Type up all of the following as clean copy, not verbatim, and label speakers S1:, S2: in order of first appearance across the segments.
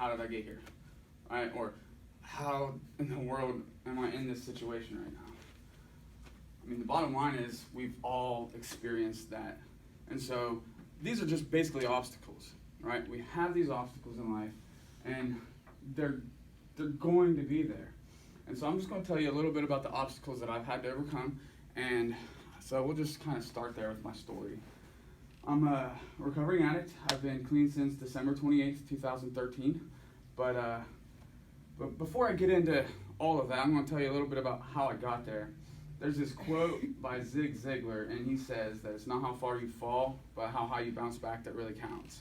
S1: how did I get here, right? Or how in the world am I in this situation right now? I mean, the bottom line is we've all experienced that. And so these are just basically obstacles, right? We have these obstacles in life, and they're going to be there. And so I'm just going to tell you a little bit about the obstacles that I've had to overcome. And so we'll just kind of start there with my story. I'm a recovering addict. I've been clean since December 28th, 2013. But before I get into all of that, I'm going to tell you a little bit about how I got there. There's this quote by Zig Ziglar, and he says that it's not how far you fall, but how high you bounce back that really counts.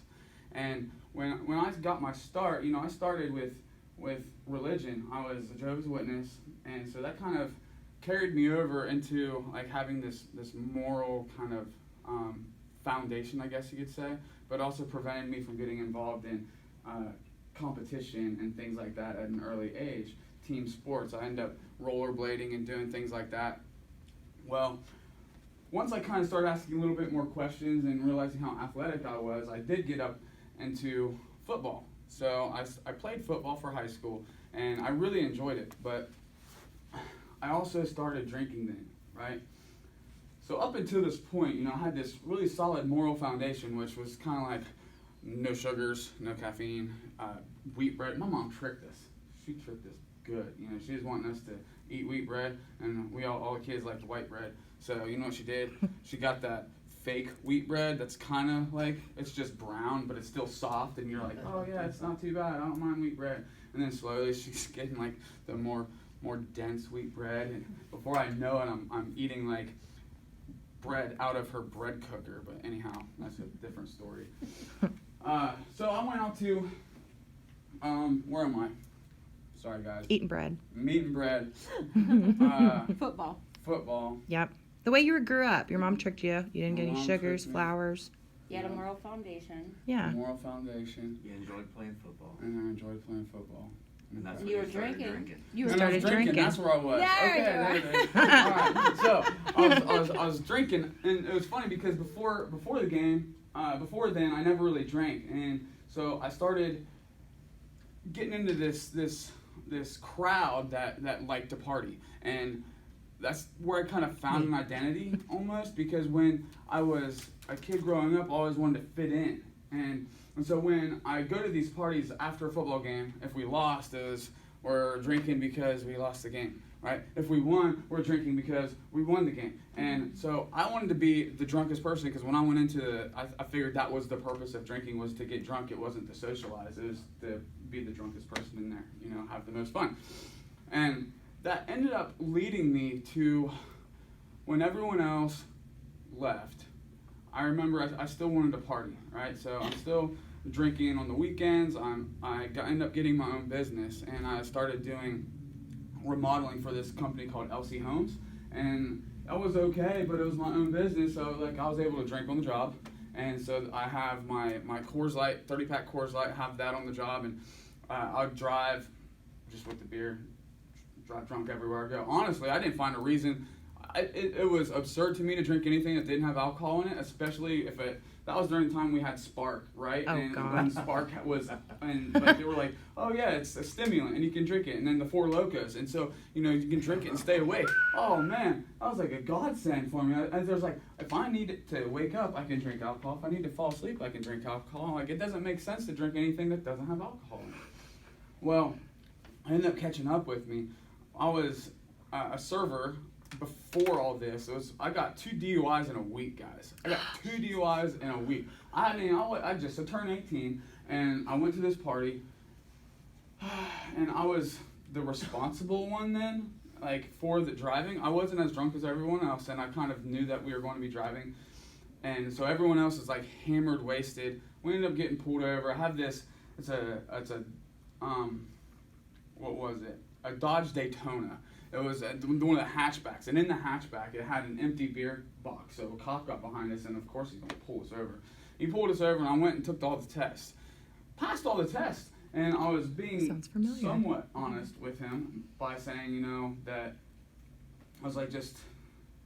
S1: And when I got my start, I started with religion. I was a Jehovah's Witness, and so that kind of carried me over into like having this moral kind of foundation, I guess you could say, but also prevented me from getting involved in competition and things like that at an early age. Team sports, I ended up rollerblading and doing things like that. Well, once I kind of started asking a little bit more questions and realizing how athletic I was, I did get up into football. So I played football for high school, and I really enjoyed it, but I also started drinking then, right? So up until this point, I had this really solid moral foundation, which was kind of like no sugars, no caffeine, wheat bread. My mom tricked us. She tricked us good. She was wanting us to eat wheat bread, and we all the kids liked white bread. So you know what she did? She got that fake wheat bread that's kind of like, it's just brown, but it's still soft, and you're like, oh yeah, it's not too bad. I don't mind wheat bread. And then slowly she's getting like the more dense wheat bread, and before I know it, I'm eating like bread out of her bread cooker. But anyhow, that's a different story. So I went out to where am I? Sorry guys.
S2: Eating bread.
S1: I'm eating bread. Football.
S2: Yep. The way you grew up, your mom tricked you. You didn't get any sugars,
S1: tricked me.
S2: flowers.
S3: You had a moral foundation.
S2: Yeah.
S1: Moral foundation.
S4: You enjoyed playing football.
S1: And I enjoyed playing football.
S4: And that's
S3: You
S4: when
S3: were
S4: started
S3: drinking.
S2: You
S1: And I
S2: started
S1: was drinking.
S2: drinking.
S1: That's where I was.
S3: There
S1: Okay,
S3: you are.
S1: there it is. All right. So I was drinking, and it was funny because before the game, before then, I never really drank, and so I started getting into this crowd that liked to party, and that's where I kind of found an identity almost, because when I was a kid growing up, I always wanted to fit in, and so when I go to these parties after a football game, if we lost, we're drinking because we lost the game, right? If we won, we're drinking because we won the game. And so I wanted to be the drunkest person, because when I went into I figured that was the purpose of drinking, was to get drunk. It wasn't to socialize. It was to be the drunkest person in there, have the most fun. And that ended up leading me to when everyone else left. I remember I still wanted to party, right? So I'm still drinking on the weekends. I ended up getting my own business, and I started doing remodeling for this company called LC Homes, and that was okay, but it was my own business, so like I was able to drink on the job. And so I have my Coors Light, 30-pack Coors Light, have that on the job, and I would drive just with the beer, drive drunk everywhere I go. Honestly, I didn't find a reason. It was absurd to me to drink anything that didn't have alcohol in it, especially if that was during the time we had Spark, right?
S2: Oh,
S1: and
S2: God.
S1: when Spark was, and like they were like, oh yeah, it's a stimulant and you can drink it, and then the Four Locos, and so you can drink it and stay awake. Oh man, that was like a godsend for me. And there's like, if I need to wake up, I can drink alcohol. If I need to fall asleep, I can drink alcohol. Like, it doesn't make sense to drink anything that doesn't have alcohol in it. Well, I ended up catching up with me. I was a server before all this. I got 2 DUIs in a week, guys. I got 2 DUIs in a week. I just turned 18, and I went to this party, and I was the responsible one then, like, for the driving. I wasn't as drunk as everyone else, and I kind of knew that we were going to be driving, and so everyone else is like hammered, wasted. We ended up getting pulled over. I have this. It's a what was it? A Dodge Daytona. It was one of the hatchbacks, and in the hatchback, it had an empty beer box. So a cop got behind us, and of course he's going to pull us over. He pulled us over, and I went and took all the tests. Passed all the tests, and I was being somewhat honest with him by saying, that I was like,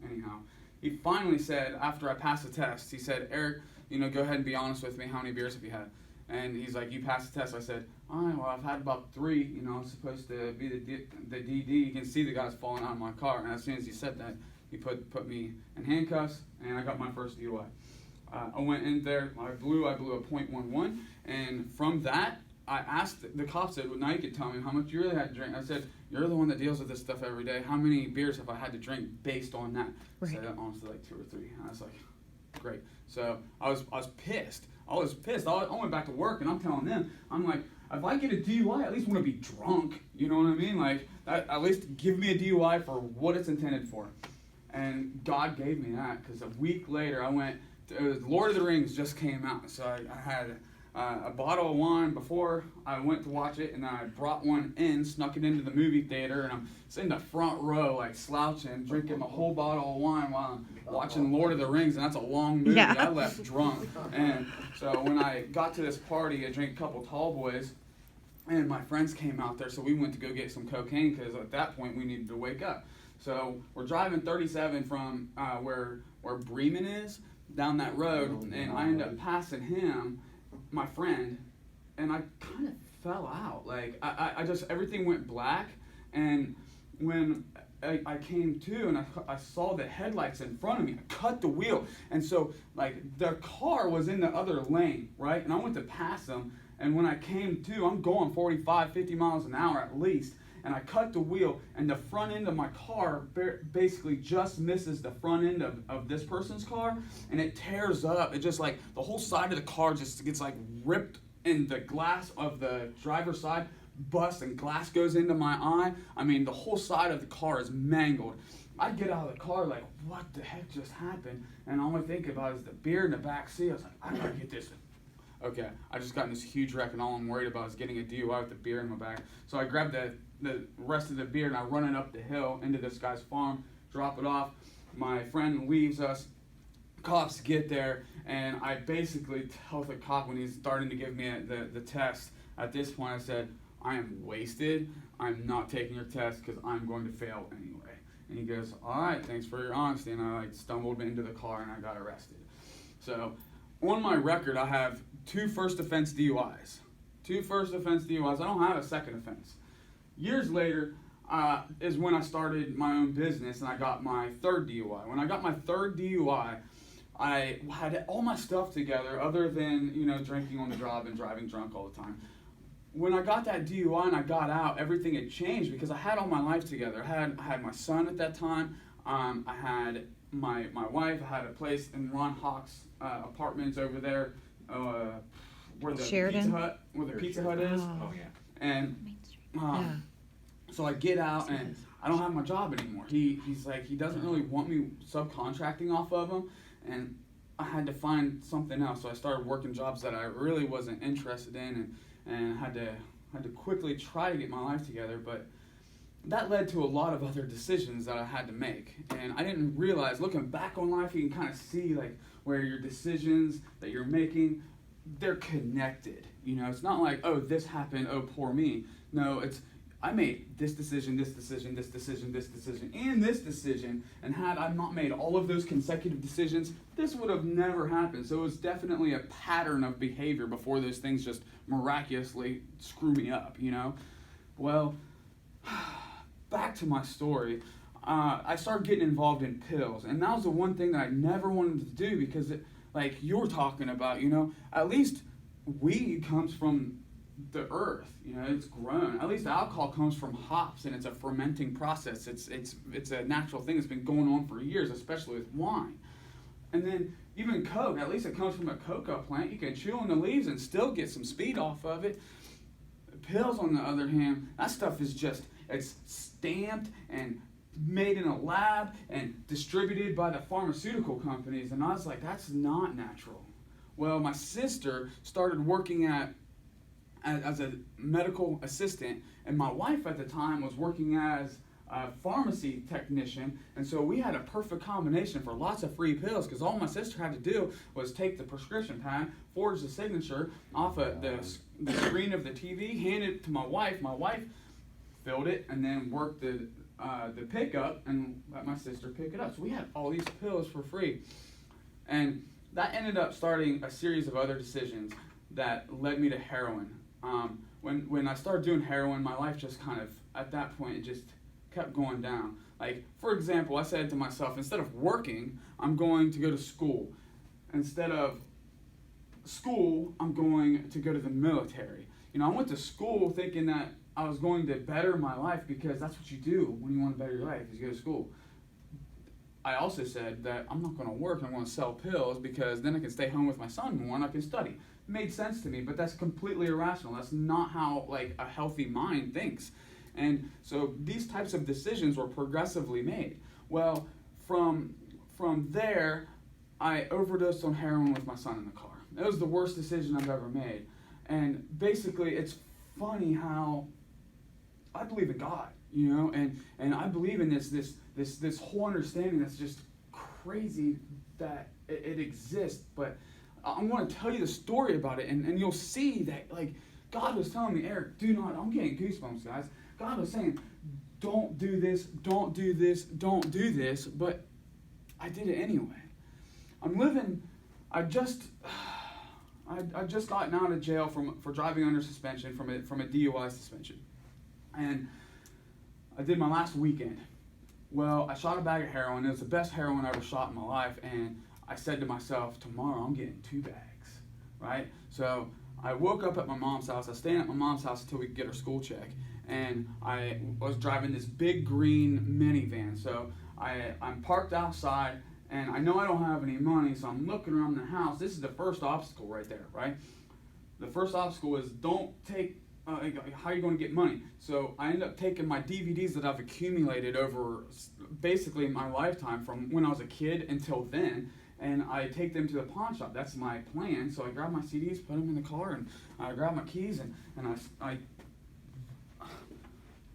S1: anyhow. He finally said, after I passed the test, he said, Eric, go ahead and be honest with me. How many beers have you had? And he's like, you passed the test. I said, all right, well, I've had about 3. You know, I'm supposed to be the DD. You can see the guy's falling out of my car. And as soon as he said that, he put me in handcuffs, and I got my first DUI. I went in there, I blew a .11, and from that, I asked the cop, said, well, now you can tell me how much you really had to drink. I said, you're the one that deals with this stuff every day. How many beers have I had to drink based on that?
S2: Right.
S1: I said, honestly, like 2 or 3. And I was like, great. So I was pissed. I went back to work, and I'm telling them, I'm like, if I get a DUI, I at least want to be drunk. You know what I mean? Like, at least give me a DUI for what it's intended for. And God gave me that, because a week later, Lord of the Rings just came out. So I had a bottle of wine before I went to watch it, and then I brought one in, snuck it into the movie theater, and I'm sitting in the front row, like slouching, drinking a whole bottle of wine while I'm watching Lord of the Rings, and that's a long movie.
S2: Yeah.
S1: I left drunk. And so when I got to this party, I drank a couple tall boys, and my friends came out there, so we went to go get some cocaine, because at that point we needed to wake up. So we're driving 37 from where Bremen is, down that road, and I end up passing him, my friend, and I kind of fell out. Like, I just, everything went black, and when I came to and I saw the headlights in front of me, I cut the wheel, and so, like, the car was in the other lane, right, and I went to pass them, and when I came to, I'm going 45, 50 miles an hour at least, and I cut the wheel, and the front end of my car basically just misses the front end of this person's car, and it tears up. It just, like, the whole side of the car just gets, like, ripped, and the glass of the driver's side busts, and glass goes into my eye. I mean, the whole side of the car is mangled. I get out of the car like, what the heck just happened? And all I think about is the beer in the back seat. I was like, I gotta get this. Okay, I just got in this huge wreck, and all I'm worried about is getting a DUI with the beer in my back. So I grabbed the rest of the beer, and I run it up the hill into this guy's farm, drop it off. My friend leaves us. Cops get there, and I basically tell the cop when he's starting to give me the test. At this point, I said, I am wasted. I'm not taking your test because I'm going to fail anyway. And he goes, all right, thanks for your honesty. And I stumbled into the car, and I got arrested. So on my record, I have 2 first offense DUIs. 2 first offense DUIs. I don't have a second offense. Years later is when I started my own business, and I got my 3rd DUI. When I got my 3rd DUI, I had all my stuff together other than, drinking on the job and driving drunk all the time. When I got that DUI and I got out, everything had changed because I had all my life together. I had my son at that time. I had my wife. I had a place in Ron Hawk's apartments over there, where the
S2: Sheridan?
S1: Pizza Hut is.
S4: Oh, yeah.
S1: And
S2: Yeah.
S1: so I get out and I don't have my job anymore. He's like, he doesn't really want me subcontracting off of him, and I had to find something else. So I started working jobs that I really wasn't interested in, and had to quickly try to get my life together. But that led to a lot of other decisions that I had to make, and I didn't realize, looking back on life, you can kind of see like where your decisions that you're making, they're connected. It's not like, oh, this happened, oh, poor me. No, it's, I made this decision, this decision, this decision, this decision, and this decision, and had I not made all of those consecutive decisions, this would have never happened. So it was definitely a pattern of behavior before those things just miraculously screw me up, Well, back to my story. I started getting involved in pills, and that was the one thing that I never wanted to do because, like you were talking about, at least weed comes from the earth, it's grown. At least alcohol comes from hops, and it's a fermenting process. It's a natural thing that's been going on for years, especially with wine. And then even Coke, at least it comes from a cocoa plant. You can chew on the leaves and still get some speed off of it. Pills, on the other hand, that stuff is just, it's stamped and made in a lab and distributed by the pharmaceutical companies. And I was like, that's not natural. Well, my sister started working as a medical assistant, and my wife at the time was working as a pharmacy technician, and so we had a perfect combination for lots of free pills because all my sister had to do was take the prescription pad, forge the signature off of the screen of the TV, hand it to my wife. My wife filled it and then worked the pickup and let my sister pick it up. So we had all these pills for free, and that ended up starting a series of other decisions. that led me to heroin. When I started doing heroin, my life just kind of, at that point, it just kept going down. Like, for example, I said to myself, instead of working, I'm going to go to school. Instead of school, I'm going to go to the military. You know, I went to school thinking that I was going to better my life, because that's what you do when you want to better your life, is you go to school. I also said that I'm not going to work, I'm going to sell pills, because then I can stay home with my son more and I can study. It made sense to me, but that's completely irrational. That's not how, like, a healthy mind thinks. And so these types of decisions were progressively made. Well, from there, I overdosed on heroin with my son in the car. It was the worst decision I've ever made. And basically, it's funny how I believe in God, you know, and I believe in this whole understanding that's just crazy that it exists. But I'm going to tell you the story about it, and you'll see that, like, God was telling me, Eric, I'm getting goosebumps, guys. God was saying, don't do this, don't do this, don't do this, but I did it anyway. I just gotten out of jail for driving under suspension from a DUI suspension. And I did my last weekend. Well, I shot a bag of heroin. It was the best heroin I ever shot in my life, and I said to myself, tomorrow I'm getting 2 bags, right? So I woke up at my mom's house. I was staying at my mom's house until we could get her school check, and I was driving this big green minivan. So I'm parked outside, and I know I don't have any money, so I'm looking around the house. This is the first obstacle right there, right? The first obstacle is don't take, how are you going to get money? So I ended up taking my DVDs that I've accumulated over basically my lifetime from when I was a kid until then, and I take them to the pawn shop. That's my plan. So I grab my CDs, put them in the car, and I grab my keys, and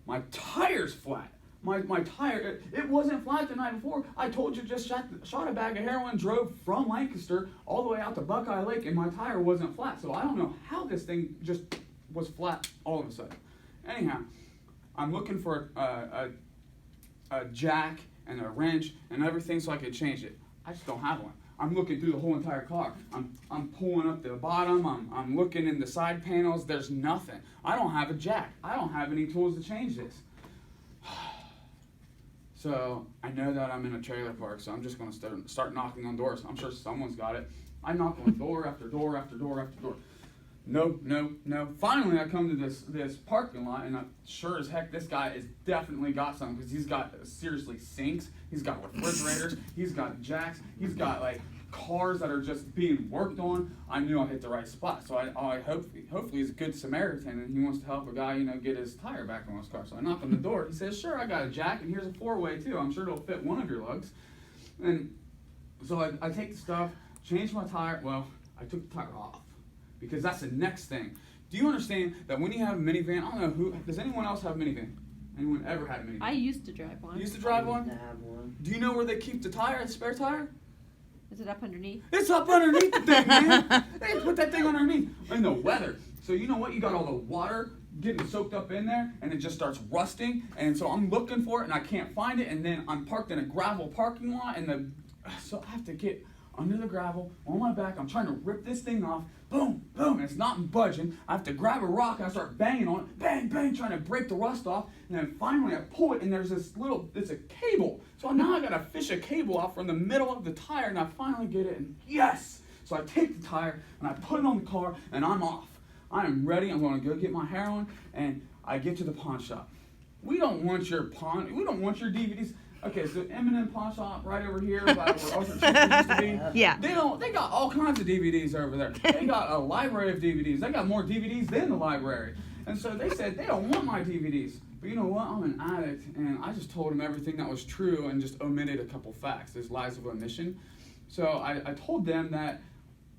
S1: my tire's flat. My tire, it wasn't flat the night before. I told you, just shot a bag of heroin, drove from Lancaster all the way out to Buckeye Lake, and my tire wasn't flat. So I don't know how this thing just was flat all of a sudden. Anyhow, I'm looking for a jack and a wrench and everything so I could change it. I just don't have one. I'm looking through the whole entire car. I'm pulling up the bottom. I'm looking in the side panels. There's nothing. I don't have a jack. I don't have any tools to change this. So I know that I'm in a trailer park, so I'm just going to start knocking on doors. I'm sure someone's got it. I knock on door after door after door after door. No. Finally, I come to this parking lot, and sure as heck, this guy has definitely got something, because he's got, seriously, sinks. He's got refrigerators. He's got jacks. He's got, like, cars that are just being worked on. I knew I hit the right spot. So I hopefully he's a good Samaritan, and he wants to help a guy, you know, get his tire back on his car. So I knock on the door. He says, sure, I got a jack, and here's a 4-way too. I'm sure it'll fit one of your lugs. And so I take the stuff, change my tire. Well, I took the tire off, because that's the next thing. Do you understand that when you have a minivan, I don't know does anyone else have a minivan? Anyone ever had a minivan?
S3: I used to drive one.
S1: You used to drive one?
S4: I have one.
S1: Do you know where they keep the tire, the spare tire?
S3: Is it up underneath?
S1: It's up underneath the thing, man. They put that thing underneath in the weather. So you know what? You got all the water getting soaked up in there, and it just starts rusting. And so I'm looking for it, and I can't find it. And then I'm parked in a gravel parking lot, and so I have to get under the gravel on my back. I'm trying to rip this thing off. Boom, boom, and it's not budging. I have to grab a rock, and I start banging on it. Bang, bang, trying to break the rust off. And then finally I pull it, and there's it's a cable. So now I gotta fish a cable out from the middle of the tire, and I finally get it, and yes! So I take the tire, and I put it on the car, and I'm off. I am ready. I'm gonna go get my heroin, and I get to the pawn shop. We don't want your DVDs. Okay, so Eminem Pawn Shop right over here, by where Ultra Chicken used to be.
S2: Yeah.
S1: They got all kinds of DVDs over there. They got a library of DVDs. They got more DVDs than the library. And so they said they don't want my DVDs. But you know what? I'm an addict, and I just told them everything that was true and just omitted a couple facts. There's lies of omission. So I told them that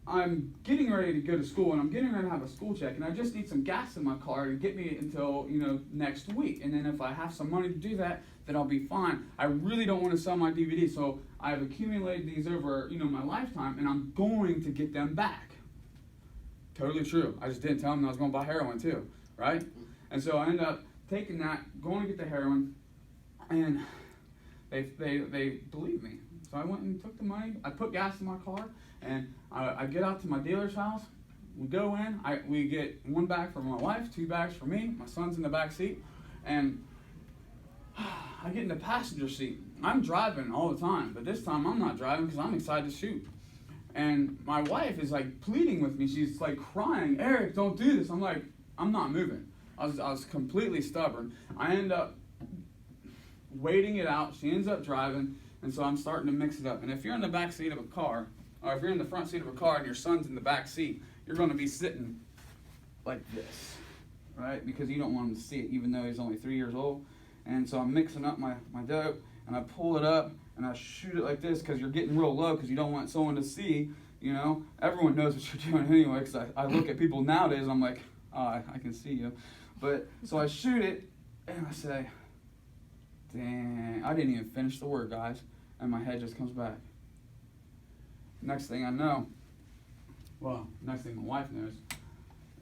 S1: I'm getting ready to go to school, and I'm getting ready to have a school check, and I just need some gas in my car to get me until, next week. And then if I have some money to do that, then I'll be fine. I really don't want to sell my DVDs, so I've accumulated these over, my lifetime, and I'm going to get them back. Totally true. I just didn't tell them I was going to buy heroin too, right? And so I ended up taking that, going to get the heroin, and they believed me. So I went and took the money. I put gas in my car, and I get out to my dealer's house. we go in. We get one bag for my wife, 2 bags for me. My son's in the back seat, and I get in the passenger seat. I'm driving all the time, but this time I'm not driving because I'm excited to shoot. And my wife is like pleading with me. She's like crying, "Eric, don't do this." I'm like, I'm not moving. I was completely stubborn. I end up waiting it out. She ends up driving, and so I'm starting to mix it up. And if you're in the back seat of a car, or if you're in the front seat of a car and your son's in the back seat, you're going to be sitting like this, right? Because you don't want him to see it, even though he's only 3 years old. And so I'm mixing up my dope, and I pull it up, and I shoot it like this because you're getting real low because you don't want someone to see, you know. Everyone knows what you're doing anyway because I look at people nowadays and I'm like, oh, I can see you. But so I shoot it, and I say, dang, I didn't even finish the word, guys. And my head just comes back. Next thing I know, next thing my wife knows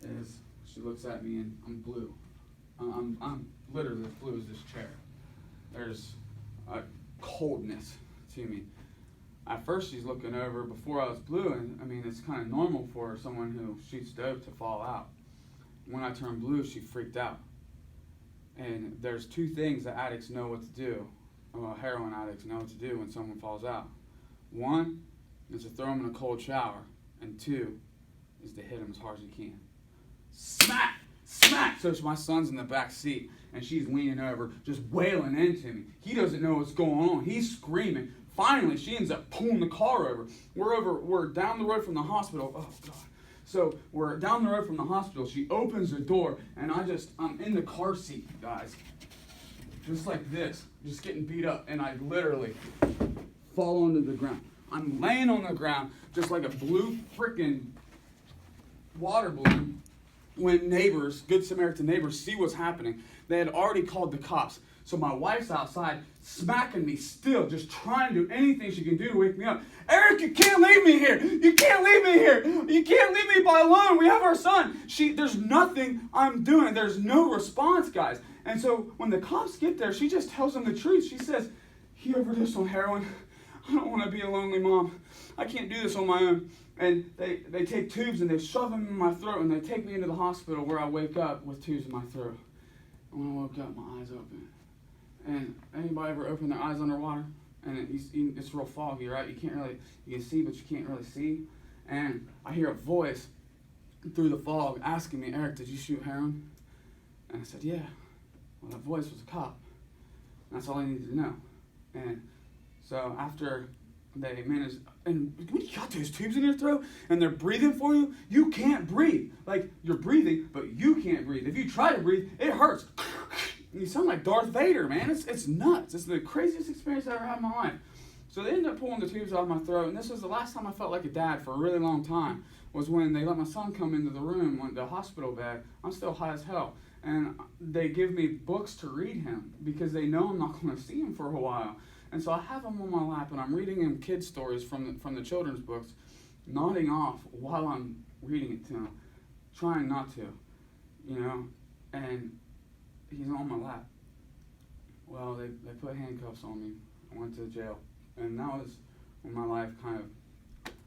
S1: is she looks at me and I'm blue. I'm literally as blue as this chair. There's a coldness to me. At first she's looking over before I was blue, and I mean, it's kind of normal for someone who shoots dope to fall out. When I turned blue, she freaked out. And there's 2 things that addicts know what to do. Well, heroin addicts know what to do when someone falls out. 1 is to throw them in a cold shower, and 2 is to hit them as hard as you can. Smack! Smack! So my son's in the back seat, and she's leaning over, just wailing into me. He doesn't know what's going on. He's screaming. Finally, she ends up pulling the car over. We're down the road from the hospital. Oh, God. So we're down the road from the hospital. She opens the door, and I'm in the car seat, guys. Just like this, just getting beat up, and I literally fall onto the ground. I'm laying on the ground, just like a blue freaking water balloon, when neighbors, Good Samaritan neighbors, see what's happening. They had already called the cops. So my wife's outside smacking me still, just trying to do anything she can do to wake me up. "Eric, you can't leave me here. You can't leave me here. You can't leave me by alone. We have our son." There's nothing I'm doing. There's no response, guys. And so when the cops get there, she just tells them the truth. She says, "He overdosed on heroin. I don't want to be a lonely mom. I can't do this on my own." And they take tubes and they shove them in my throat and they take me into the hospital where I wake up with tubes in my throat. And when I woke up, my eyes open. And anybody ever open their eyes underwater? And it's real foggy, right? You can see, but you can't really see. And I hear a voice through the fog asking me, "Eric, did you shoot heroin?" And I said, "Yeah." Well, that voice was a cop. And that's all I needed to know. And so after they managed, and when you got those tubes in your throat and they're breathing for you, you can't breathe. Like, you're breathing, but you can't breathe. If you try to breathe, it hurts. You sound like Darth Vader, man. It's nuts. It's the craziest experience I ever had in my life. So they ended up pulling the tubes out of my throat, and this was the last time I felt like a dad for a really long time, was when they let my son come into the room, the hospital bed. I'm still high as hell. And they give me books to read him because they know I'm not going to see him for a while. And so I have him on my lap, and I'm reading him kid stories from the children's books, nodding off while I'm reading it to him, trying not to, you know, and he's on my lap. Well, they put handcuffs on me. I went to jail, and that was when my life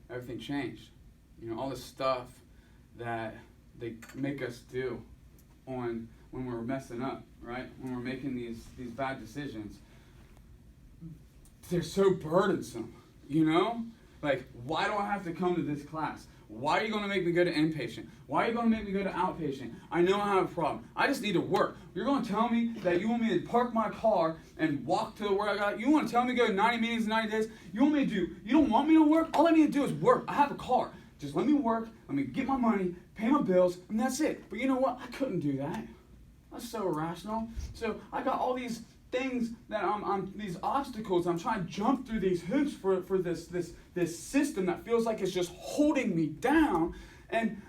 S1: everything changed. You know, all the stuff that they make us do when we're messing up, right? When we're making these bad decisions. They're so burdensome, you know? Like, why do I have to come to this class? Why are you going to make me go to inpatient? Why are you going to make me go to outpatient? I know I have a problem. I just need to work. You're going to tell me that you want me to park my car and walk to where I got? You want to tell me to go to 90 meetings in 90 days? You want me to do? You don't want me to work? All I need to do is work. I have a car. Just let me work. Let me get my money, pay my bills, and that's it. But you know what? I couldn't do that. That's so irrational. So I got all these things that I'm these obstacles. I'm trying to jump through these hoops for this system that feels like it's just holding me down, and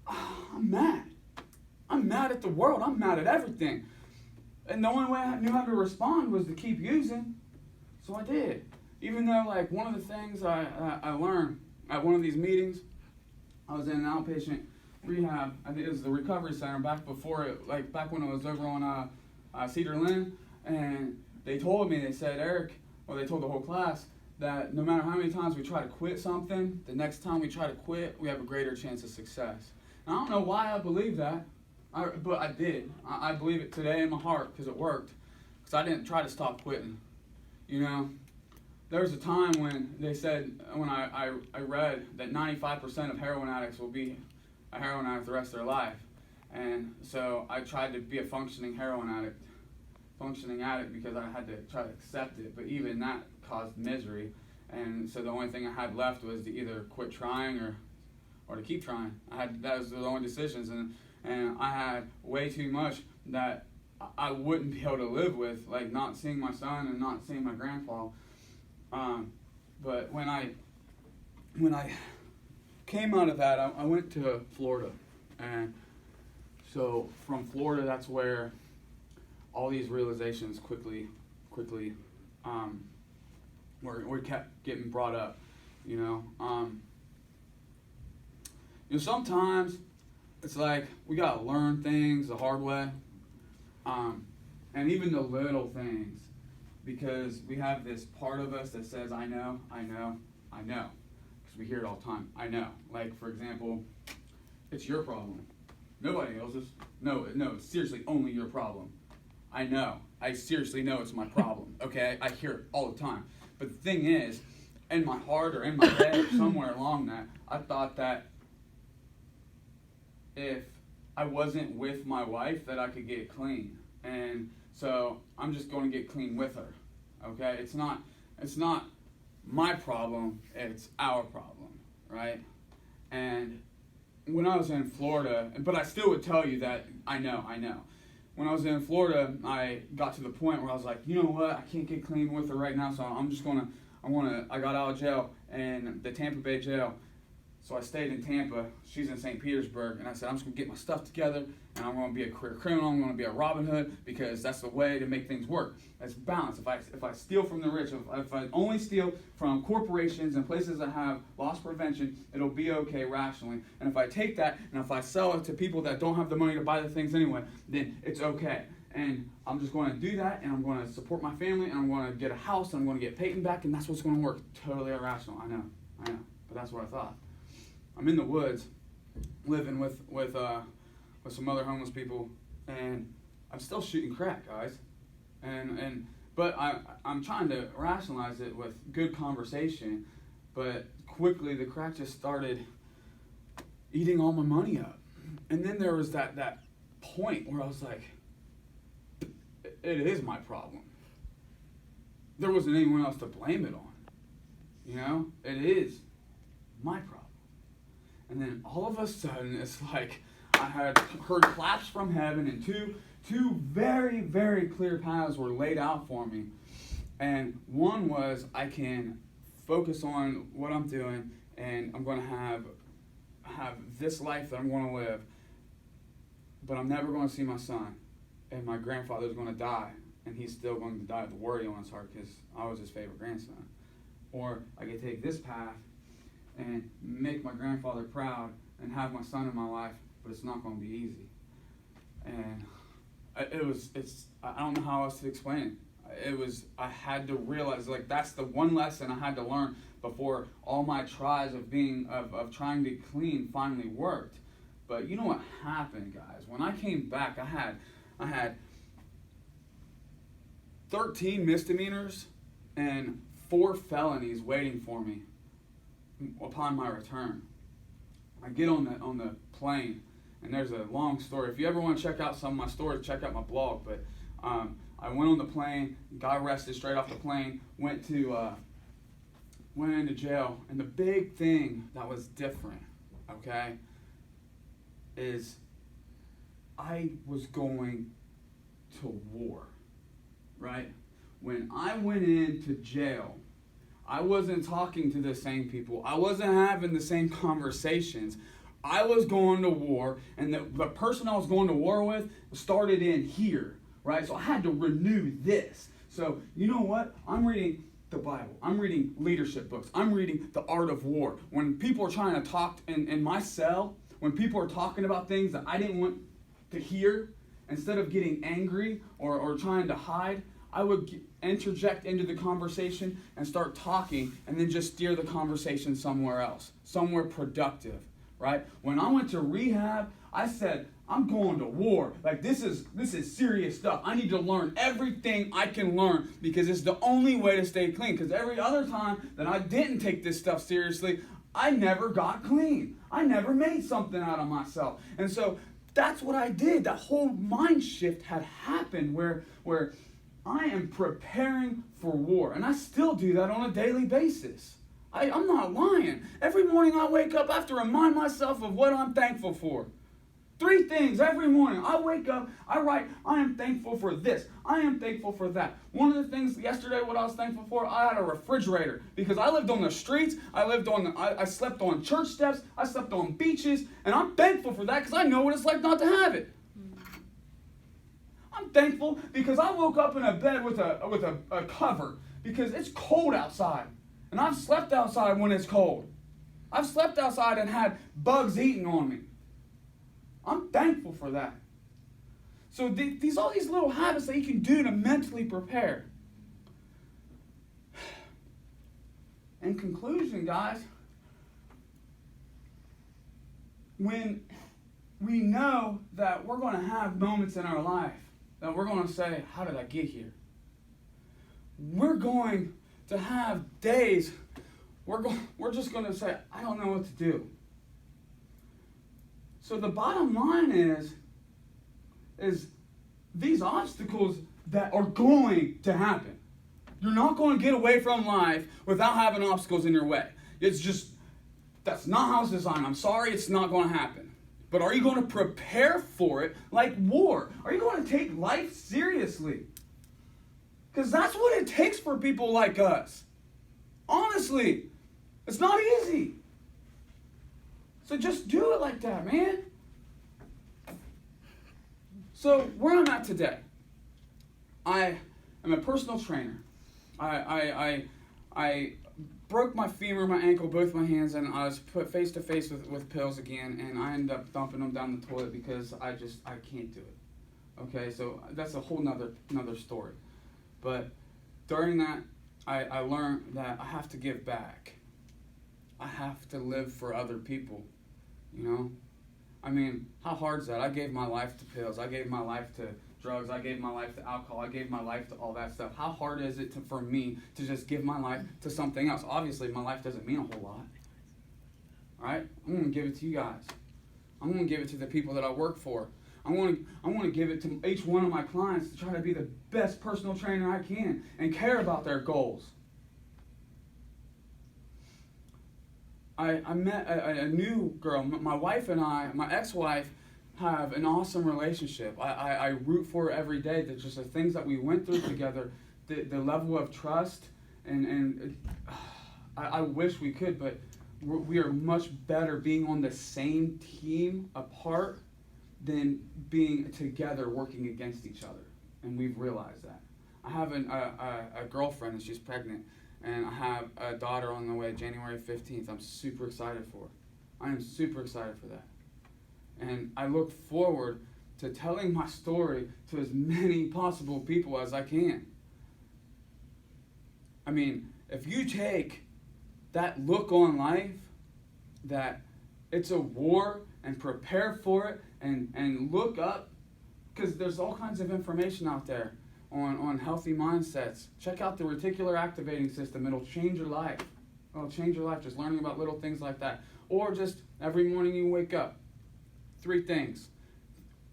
S1: I'm mad. I'm mad at the world. I'm mad at everything. And the only way I knew how to respond was to keep using. So I did. Even though, like, one of the things I learned at one of these meetings, I was in an outpatient rehab. I think it was the recovery center back when it was over on Cedar Lynn. And they told me, they said, "Eric," well, they told the whole class, that no matter how many times we try to quit something, the next time we try to quit, we have a greater chance of success. And I don't know why I believe that, but I did. I believe it today in my heart because it worked. Because I didn't try to stop quitting. You know, there was a time when they said, when I read that 95% of heroin addicts will be a heroin addict the rest of their life. And so I tried to be a functioning addict because I had to try to accept it, but even that caused misery. And so the only thing I had left was to either quit trying or to keep trying. That was the only decisions, and I had way too much that I wouldn't be able to live with, like not seeing my son and not seeing my grandpa. But when I came out of that, I went to Florida, and so from Florida, that's where all these realizations quickly were kept getting brought up, you know. Sometimes it's like we gotta learn things the hard way, and even the little things, because we have this part of us that says, I know, because we hear it all the time. I know. Like, for example, it's your problem. Nobody else's. No, it's seriously only your problem. I know. I seriously know it's my problem, okay? I hear it all the time. But the thing is, in my heart or in my head or somewhere along that, I thought that if I wasn't with my wife that I could get clean. And so I'm just going to get clean with her, okay? It's not my problem, it's our problem, right? And when I was in Florida, but I still would tell you that I know. When I was in Florida, I got to the point where I was like, you know what, I can't get clean with her right now, so I got out of jail in the Tampa Bay jail. So I stayed in Tampa. She's in St. Petersburg, and I said, I'm just going to get my stuff together, and I'm going to be a career criminal. I'm going to be a Robin Hood, because that's the way to make things work. That's balance. If I steal from the rich, if I only steal from corporations and places that have loss prevention, it'll be okay rationally. And if I take that, and if I sell it to people that don't have the money to buy the things anyway, then it's okay. And I'm just going to do that, and I'm going to support my family, and I'm going to get a house, and I'm going to get Peyton back, and that's what's going to work. Totally irrational. I know. But that's what I thought. I'm in the woods, living with some other homeless people, and I'm still shooting crack, guys. But I'm trying to rationalize it with good conversation, but quickly the crack just started eating all my money up. And then there was that point where I was like, it is my problem. There wasn't anyone else to blame it on. You know, it is my problem. And then all of a sudden, it's like I had heard claps from heaven, and two very, very clear paths were laid out for me. And one was, I can focus on what I'm doing, and I'm going to have this life that I'm going to live, but I'm never going to see my son. And my grandfather's going to die, and he's still going to die with worry on his heart because I was his favorite grandson. Or I could take this path and make my grandfather proud and have my son in my life, but it's not going to be easy. And I don't know how else to explain it. I had to realize, like, that's the one lesson I had to learn before all my tries of trying to get clean finally worked. But you know what happened, guys? When I came back, I had 13 misdemeanors and 4 felonies waiting for me upon my return. I get on the plane, and there's a long story. If you ever want to check out some of my stories, check out my blog. But I went on the plane, got arrested straight off the plane, went into jail, and the big thing that was different, okay, is I was going to war, right? When I went into jail, I wasn't talking to the same people. I wasn't having the same conversations. I was going to war, and the person I was going to war with started in here, right? So I had to renew this. So you know what? I'm reading the Bible. I'm reading leadership books. I'm reading The Art of War. When people are trying to talk in my cell, when people are talking about things that I didn't want to hear, instead of getting angry or trying to hide, I would interject into the conversation and start talking and then just steer the conversation somewhere else, somewhere productive, right? When I went to rehab, I said, I'm going to war. Like, this is serious stuff. I need to learn everything I can learn because it's the only way to stay clean. Because every other time that I didn't take this stuff seriously, I never got clean. I never made something out of myself. And so that's what I did. That whole mind shift had happened where I am preparing for war. And I still do that on a daily basis. I'm not lying. Every morning I wake up, I have to remind myself of what I'm thankful for. 3 things every morning. I wake up, I write, I am thankful for this. I am thankful for that. One of the things yesterday, what I was thankful for, I had a refrigerator. Because I lived on the streets, I slept on church steps, I slept on beaches, and I'm thankful for that because I know what it's like not to have it. I'm thankful because I woke up in a bed with a cover because it's cold outside. And I've slept outside when it's cold. I've slept outside and had bugs eating on me. I'm thankful for that. So all these little habits that you can do to mentally prepare. In conclusion, guys, when we know that we're going to have moments in our life that we're going to say, how did I get here? We're going to have days we're just going to say, I don't know what to do. So the bottom line is these obstacles that are going to happen. You're not going to get away from life without having obstacles in your way. It's just, that's not how it's designed. I'm sorry, it's not going to happen. But are you going to prepare for it like war? Are you going to take life seriously? Because that's what it takes for people like us. Honestly, it's not easy. So just do it like that, man. So where I'm at today, I am a personal trainer. I broke my femur, my ankle, both my hands, and I was put face to face with pills again, and I ended up dumping them down the toilet because I can't do it. Okay, so that's a whole nother story. But during that, I learned that I have to give back. I have to live for other people, you know? I mean, how hard is that? I gave my life to pills. I gave my life to drugs. I gave my life to alcohol. I gave my life to all that stuff. How hard is it for me to just give my life to something else? Obviously, my life doesn't mean a whole lot. All right? I'm going to give it to you guys. I'm going to give it to the people that I work for. I want to give it to each one of my clients to try to be the best personal trainer I can and care about their goals. I met a new girl. My wife and I, my ex-wife, have an awesome relationship. I root for her every day. There's just the things that we went through together, the level of trust, and I wish we could, but we are much better being on the same team apart than being together working against each other. And we've realized that. I have a girlfriend and she's pregnant. And I have a daughter on the way, January 15th. I'm super excited for her. I am super excited for that. And I look forward to telling my story to as many possible people as I can. I mean, if you take that look on life, that it's a war, and prepare for it, and look up, because there's all kinds of information out there on healthy mindsets. Check out the reticular activating system. It'll change your life. It'll change your life just learning about little things like that. Or just every morning you wake up, 3 things.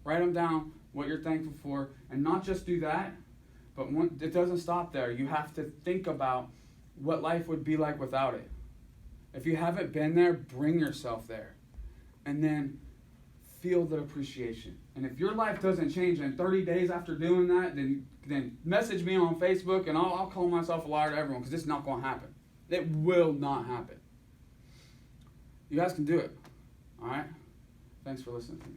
S1: Write them down, what you're thankful for, and not just do that, but it doesn't stop there. You have to think about what life would be like without it. If you haven't been there, bring yourself there. And then feel the appreciation. And if your life doesn't change in 30 days after doing that, then message me on Facebook and I'll call myself a liar to everyone because it's not going to happen. It will not happen. You guys can do it. All right? Thanks for listening to me.